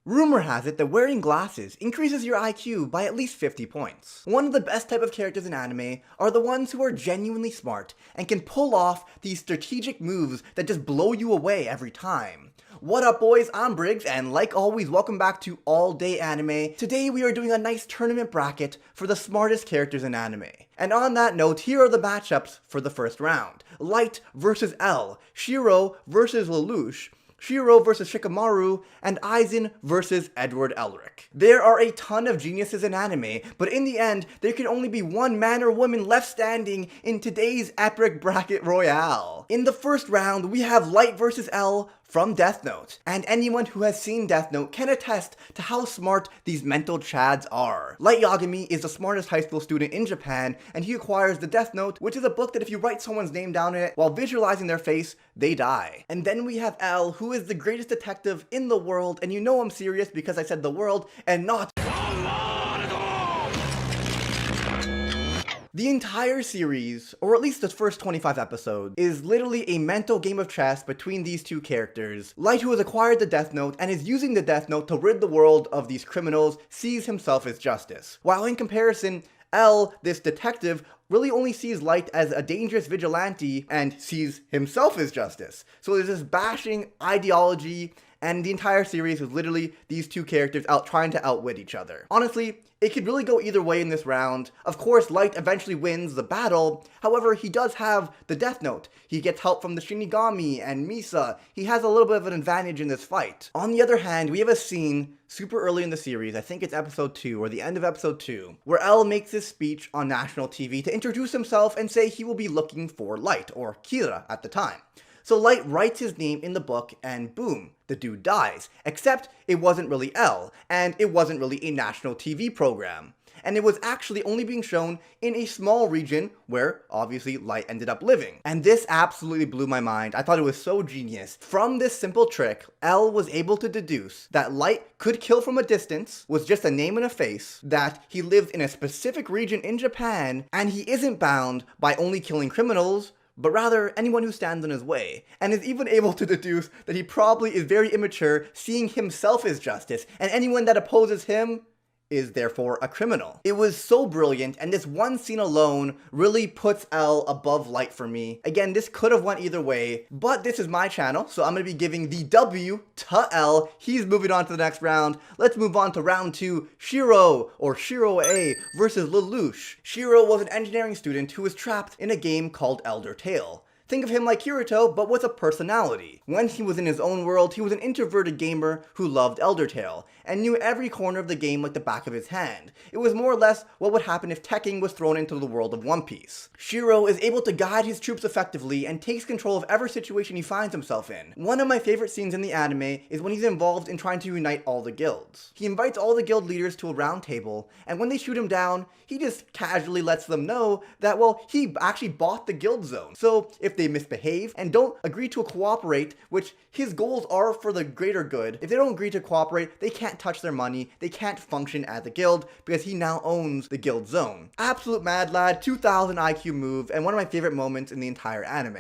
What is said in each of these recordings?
Rumor has it that wearing glasses increases your IQ by at least 50 points. One of the best type of characters in anime are the ones who are genuinely smart and can pull off these strategic moves that just blow you away every time. What up boys, I'm Briggs, and like always, welcome back to All Day Anime. Today we are doing a nice tournament bracket for the smartest characters in anime. And on that note, here are the matchups for the first round. Light versus L, Shiro versus Lelouch, Shiro versus Shikamaru, and Aizen versus Edward Elric. There are a ton of geniuses in anime, but in the end, there can only be one man or woman left standing in today's epic bracket royale. In the first round, we have Light versus L from Death Note, and anyone who has seen Death Note can attest to how smart these mental chads are. Light Yagami is the smartest high school student in Japan, and he acquires the Death Note, which is a book that if you write someone's name down in it while visualizing their face, they die. And then we have L, who is the greatest detective in the world, and you know I'm serious because I said the world and not the entire series, or at least the first 25 episodes, is literally a mental game of chess between these two characters. Light, who has acquired the Death Note and is using the Death Note to rid the world of these criminals, sees himself as justice. While in comparison, L, this detective, really only sees Light as a dangerous vigilante and sees himself as justice. So there's this bashing ideology, and the entire series is literally these two characters trying to outwit each other. Honestly, it could really go either way in this round. Of course, Light eventually wins the battle. However, he does have the Death Note. He gets help from the Shinigami and Misa. He has a little bit of an advantage in this fight. On the other hand, we have a scene super early in the series, I think it's episode 2 or the end of episode 2, where L makes this speech on national TV to introduce himself and say he will be looking for Light, or Kira at the time. So Light writes his name in the book and boom, the dude dies. Except it wasn't really L, and it wasn't really a national TV program. And it was actually only being shown in a small region where, obviously, Light ended up living. And this absolutely blew my mind. I thought it was so genius. From this simple trick, L was able to deduce that Light could kill from a distance, was just a name and a face, that he lived in a specific region in Japan, and he isn't bound by only killing criminals, but rather anyone who stands in his way, and is even able to deduce that he probably is very immature, seeing himself as justice, and anyone that opposes him is therefore a criminal. It was so brilliant, and this one scene alone really puts L above Light for me. Again, this could have went either way, but this is my channel, so I'm going to be giving the W to L. He's moving on to the next round. Let's move on to round 2, Shiro, or Shiroe, versus Lelouch. Shiro was an engineering student who was trapped in a game called Elder Tale. Think of him like Kirito, but with a personality. When he was in his own world, he was an introverted gamer who loved Elder Tale, and knew every corner of the game like the back of his hand. It was more or less what would happen if Tekken was thrown into the world of One Piece. Shiro is able to guide his troops effectively and takes control of every situation he finds himself in. One of my favorite scenes in the anime is when he's involved in trying to unite all the guilds. He invites all the guild leaders to a round table, and when they shoot him down, he just casually lets them know that, well, he actually bought the guild zone. So if they misbehave and don't agree to cooperate, which his goals are for the greater good, if they don't agree to cooperate, they can't touch their money, they can't function as a guild because he now owns the guild zone. Absolute mad lad, 2000 IQ move, and one of my favorite moments in the entire anime.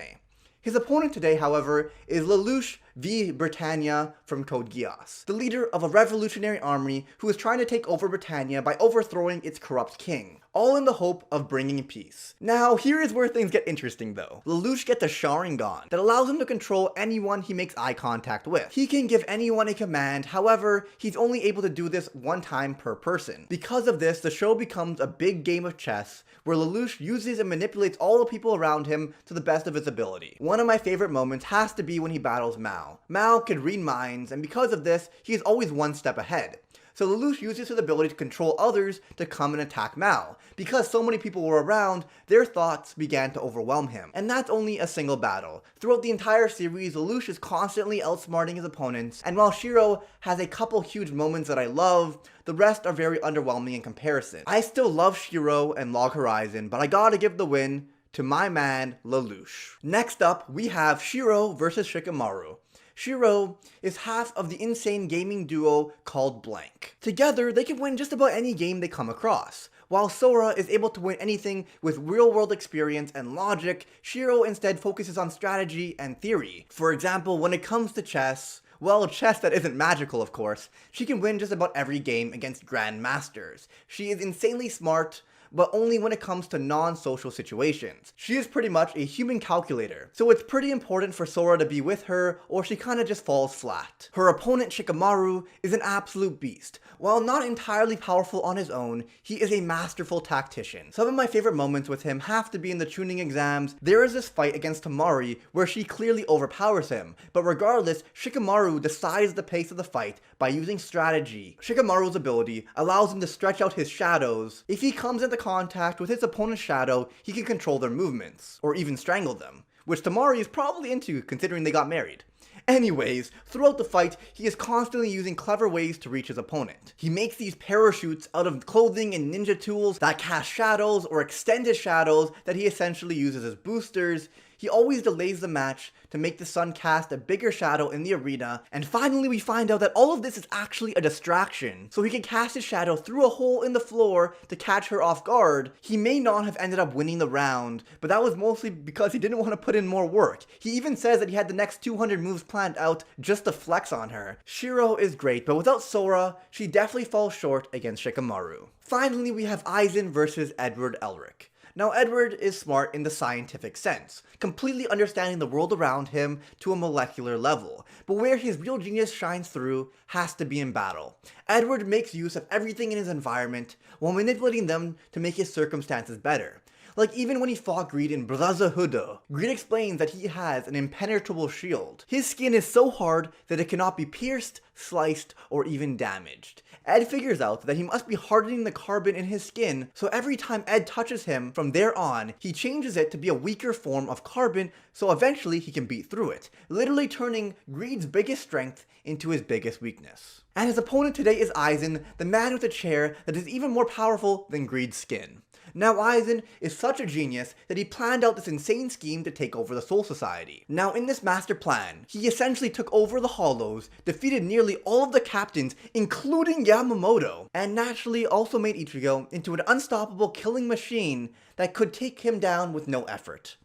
His opponent today, however, is Lelouch v. Britannia from Code Geass, the leader of a revolutionary army who is trying to take over Britannia by overthrowing its corrupt king, all in the hope of bringing peace. Now, here is where things get interesting though. Lelouch gets a Sharingan that allows him to control anyone he makes eye contact with. He can give anyone a command, however, he's only able to do this one time per person. Because of this, the show becomes a big game of chess where Lelouch uses and manipulates all the people around him to the best of his ability. One of my favorite moments has to be when he battles Mao. Mao can read minds, and because of this, he is always one step ahead. So Lelouch uses his ability to control others to come and attack Mao. Because so many people were around, their thoughts began to overwhelm him. And that's only a single battle. Throughout the entire series, Lelouch is constantly outsmarting his opponents, and while Shiro has a couple huge moments that I love, the rest are very underwhelming in comparison. I still love Shiro and Log Horizon, but I gotta give the win to my man, Lelouch. Next up, we have Shiro versus Shikamaru. Shiro is half of the insane gaming duo called Blank. Together, they can win just about any game they come across. While Sora is able to win anything with real-world experience and logic, Shiro instead focuses on strategy and theory. For example, when it comes to chess, Well, chess that isn't magical, of course. She can win just about every game against grandmasters. She is insanely smart, but only when it comes to non-social situations. She is pretty much a human calculator, so it's pretty important for Sora to be with her, or she kinda just falls flat. Her opponent Shikamaru is an absolute beast. While not entirely powerful on his own, he is a masterful tactician. Some of my favorite moments with him have to be in the tuning exams. There is this fight against Tamari where she clearly overpowers him, but regardless, Shikamaru decides the pace of the fight by using strategy. Shikamaru's ability allows him to stretch out his shadows. If he comes into contact with his opponent's shadow, he can control their movements, or even strangle them, which Tamari is probably into considering they got married. Anyways, throughout the fight, he is constantly using clever ways to reach his opponent. He makes these parachutes out of clothing and ninja tools that cast shadows or extend his shadows that he essentially uses as boosters. He always delays the match to make the sun cast a bigger shadow in the arena, and finally we find out that all of this is actually a distraction, so he can cast his shadow through a hole in the floor to catch her off guard. He may not have ended up winning the round, but that was mostly because he didn't want to put in more work. He even says that he had the next 200 moves planned out just to flex on her. Shiro is great, but without Sora, she definitely falls short against Shikamaru. Finally, we have Aizen versus Edward Elric. Now, Edward is smart in the scientific sense, completely understanding the world around him to a molecular level, but where his real genius shines through has to be in battle. Edward makes use of everything in his environment while manipulating them to make his circumstances better. Like even when he fought Greed in Brotherhood, Greed explains that he has an impenetrable shield. His skin is so hard that it cannot be pierced, sliced, or even damaged. Ed figures out that he must be hardening the carbon in his skin, so every time Ed touches him from there on, he changes it to be a weaker form of carbon, so eventually he can beat through it, literally turning Greed's biggest strength into his biggest weakness. And his opponent today is Aizen, the man with a chair that is even more powerful than Greed's skin. Now Aizen is such a genius that he planned out this insane scheme to take over the Soul Society. Now in this master plan, he essentially took over the Hollows, defeated nearly all of the captains, including Yamamoto, and naturally also made Ichigo into an unstoppable killing machine that could take him down with no effort.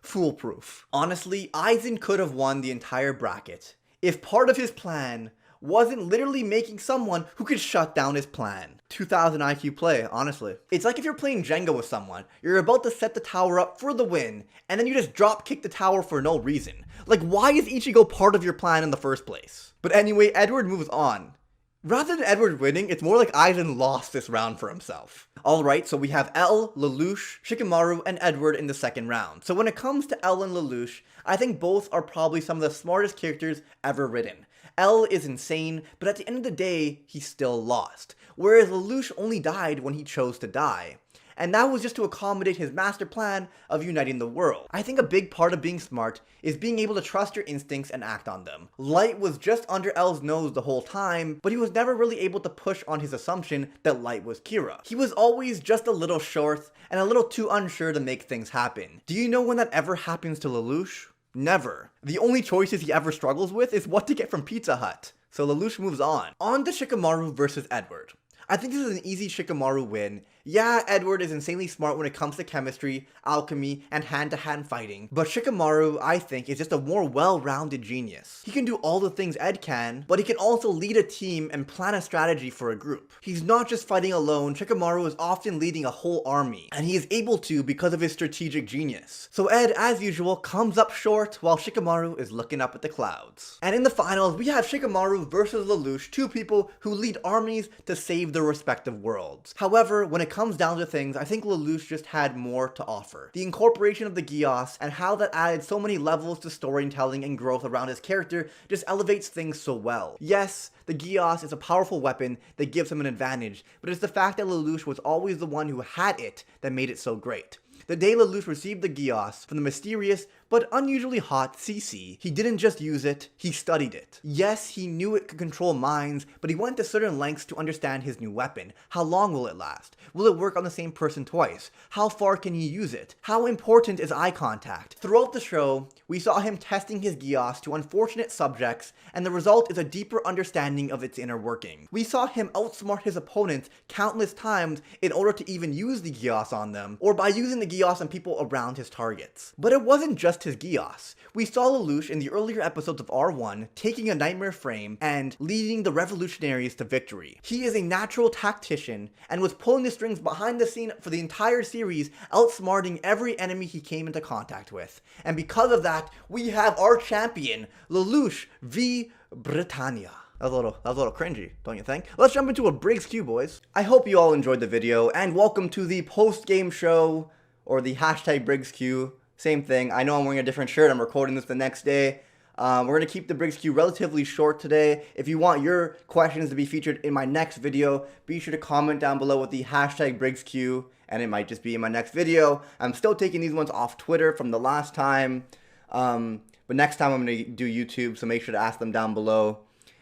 Foolproof. Honestly, Aizen could have won the entire bracket if part of his plan wasn't literally making someone who could shut down his plan. 2000 IQ play, honestly. It's like if you're playing Jenga with someone, you're about to set the tower up for the win, and then you just drop kick the tower for no reason. Like, why is Ichigo part of your plan in the first place? But anyway, Edward moves on. Rather than Edward winning, it's more like Aizen lost this round for himself. Alright, so we have L, Lelouch, Shikimaru, and Edward in the second round. So when it comes to L and Lelouch, I think both are probably some of the smartest characters ever written. L is insane, but at the end of the day, he still lost. Whereas Lelouch only died when he chose to die. And that was just to accommodate his master plan of uniting the world. I think a big part of being smart is being able to trust your instincts and act on them. Light was just under L's nose the whole time, but he was never really able to push on his assumption that Light was Kira. He was always just a little short and a little too unsure to make things happen. Do you know when that ever happens to Lelouch? Never. The only choices he ever struggles with is what to get from Pizza Hut. So Lelouch moves on. On to Shikamaru versus Edward. I think this is an easy Shikamaru win. Yeah, Edward is insanely smart when it comes to chemistry, alchemy, and hand-to-hand fighting, but Shikamaru, I think, is just a more well-rounded genius. He can do all the things Ed can, but he can also lead a team and plan a strategy for a group. He's not just fighting alone, Shikamaru is often leading a whole army, and he is able to because of his strategic genius. So Ed, as usual, comes up short while Shikamaru is looking up at the clouds. And in the finals, we have Shikamaru versus Lelouch, two people who lead armies to save their respective worlds. However, when it comes down to things, I think Lelouch just had more to offer. The incorporation of the Geass and how that added so many levels to storytelling and growth around his character just elevates things so well. Yes, the Geass is a powerful weapon that gives him an advantage, but it's the fact that Lelouch was always the one who had it that made it so great. The day Lelouch received the Geass from the mysterious but unusually hot CC, he didn't just use it, he studied it. Yes, he knew it could control minds, but he went to certain lengths to understand his new weapon. How long will it last? Will it work on the same person twice? How far can he use it? How important is eye contact? Throughout the show, we saw him testing his Geass to unfortunate subjects, and the result is a deeper understanding of its inner working. We saw him outsmart his opponents countless times in order to even use the Geass on them, or by using the Geass on people around his targets. But it wasn't just left his Geass. We saw Lelouch in the earlier episodes of R1 taking a nightmare frame and leading the revolutionaries to victory. He is a natural tactician and was pulling the strings behind the scene for the entire series, outsmarting every enemy he came into contact with. And because of that, we have our champion, Lelouch v. Britannia. That was a little cringy, don't you think? Let's jump into a Briggs Q, boys. I hope you all enjoyed the video, and welcome to the post-game show, or the hashtag Briggs Q. Same thing. I know I'm wearing a different shirt. I'm recording this the next day. We're going to keep the Briggs Q relatively short today. If you want your questions to be featured in my next video, be sure to comment down below with the hashtag Briggs Q, and it might just be in my next video. I'm still taking these ones off Twitter from the last time, but next time I'm going to do YouTube, so make sure to ask them down below.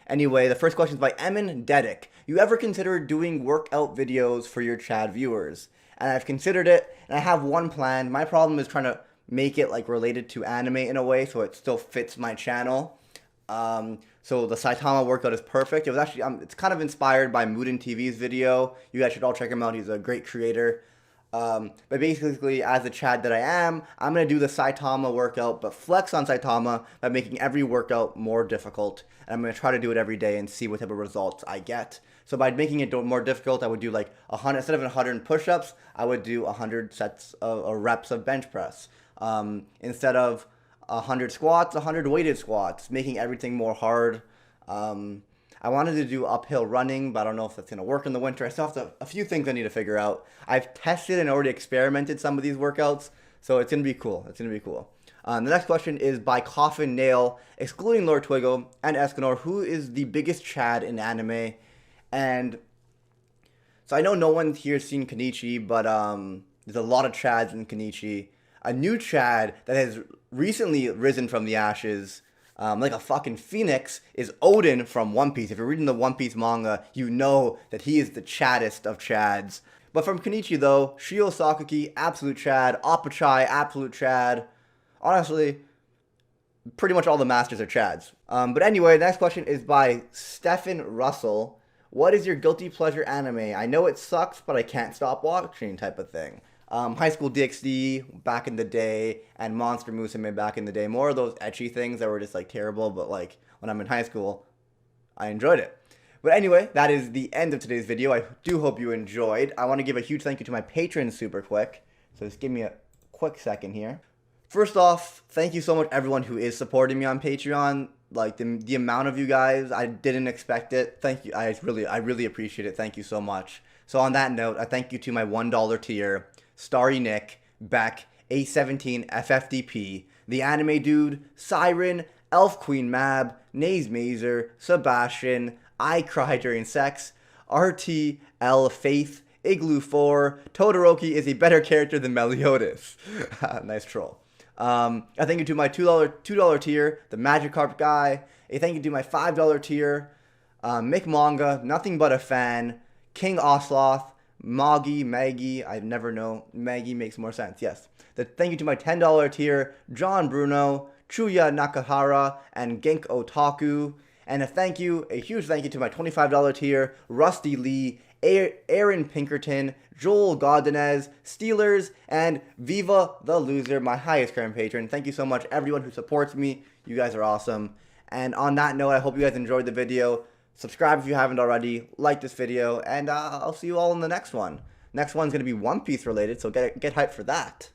Anyway, the first question is by Emin Dedic. You ever considered doing workout videos for your Chad viewers? And I've considered it, and I have one plan. My problem is trying to make it like related to anime in a way so it still fits my channel. So the Saitama workout is perfect. It was actually it's kind of inspired by Muden TV's video. You guys should all check him out. He's a great creator. But basically, as the Chad that I am, I'm going to do the Saitama workout, but flex on Saitama by making every workout more difficult. And I'm going to try to do it every day and see what type of results I get. So by making it more difficult, I would do like 100, instead of 100 push-ups, I would do 100 sets of reps of bench press. Instead of 100 squats, 100 weighted squats, making everything more hard. I wanted to do uphill running, but I don't know if that's going to work in the winter. I still have a few things I need to figure out. I've tested and already experimented some of these workouts, so it's going to be cool. It's going to be cool. The next question is by Coffin Nail. Excluding Lord Twigo and Escanor, who is the biggest Chad in anime? And so I know no one here has seen Kenichi, but there's a lot of Chads in Kenichi. A new Chad that has recently risen from the ashes, like a fucking phoenix, is Odin from One Piece. If you're reading the One Piece manga, you know that he is the Chaddest of Chads. But from Kenichi though, Shio Sakaki, absolute Chad. Appachai, absolute Chad. Honestly, pretty much all the masters are Chads. But anyway, the next question is by Stephen Russell. What is your guilty pleasure anime? I know it sucks, but I can't stop watching type of thing. High School DxD back in the day, and Monster Musume back in the day. More of those ecchi things that were just like terrible, but like when I'm in high school, I enjoyed it. But anyway, that is the end of today's video. I do hope you enjoyed. I want to give a huge thank you to my patrons super quick. So just give me a quick second here. First off, thank you so much everyone who is supporting me on Patreon. Like the amount of you guys, I didn't expect it. Thank you. I really appreciate it. Thank you so much. So on that note, I thank you to my $1 tier. Starry Nick, Beck, A17, FFDP, The Anime Dude, Siren, Elf Queen Mab, Naze Mazer, Sebastian, I Cry During Sex, RTL Faith, Igloo 4, Todoroki is a better character than Meliodas. Nice troll. A thank you to my $2 tier, The Magikarp Guy. A thank you to my $5 tier, Mick Manga, Nothing But a Fan, King Osloth, Maggie, I never know. Maggie makes more sense, yes. Thank you to my $10 tier, John Bruno, Chuya Nakahara, and Genk Otaku. And a huge thank you to my $25 tier, Rusty Lee, Aaron Pinkerton, Joel Godinez, Steelers, and Viva the Loser, my highest current patron. Thank you so much, everyone who supports me. You guys are awesome. And on that note, I hope you guys enjoyed the video. Subscribe if you haven't already, like this video, and I'll see you all in the next one. Next one's going to be One Piece related, so get hyped for that.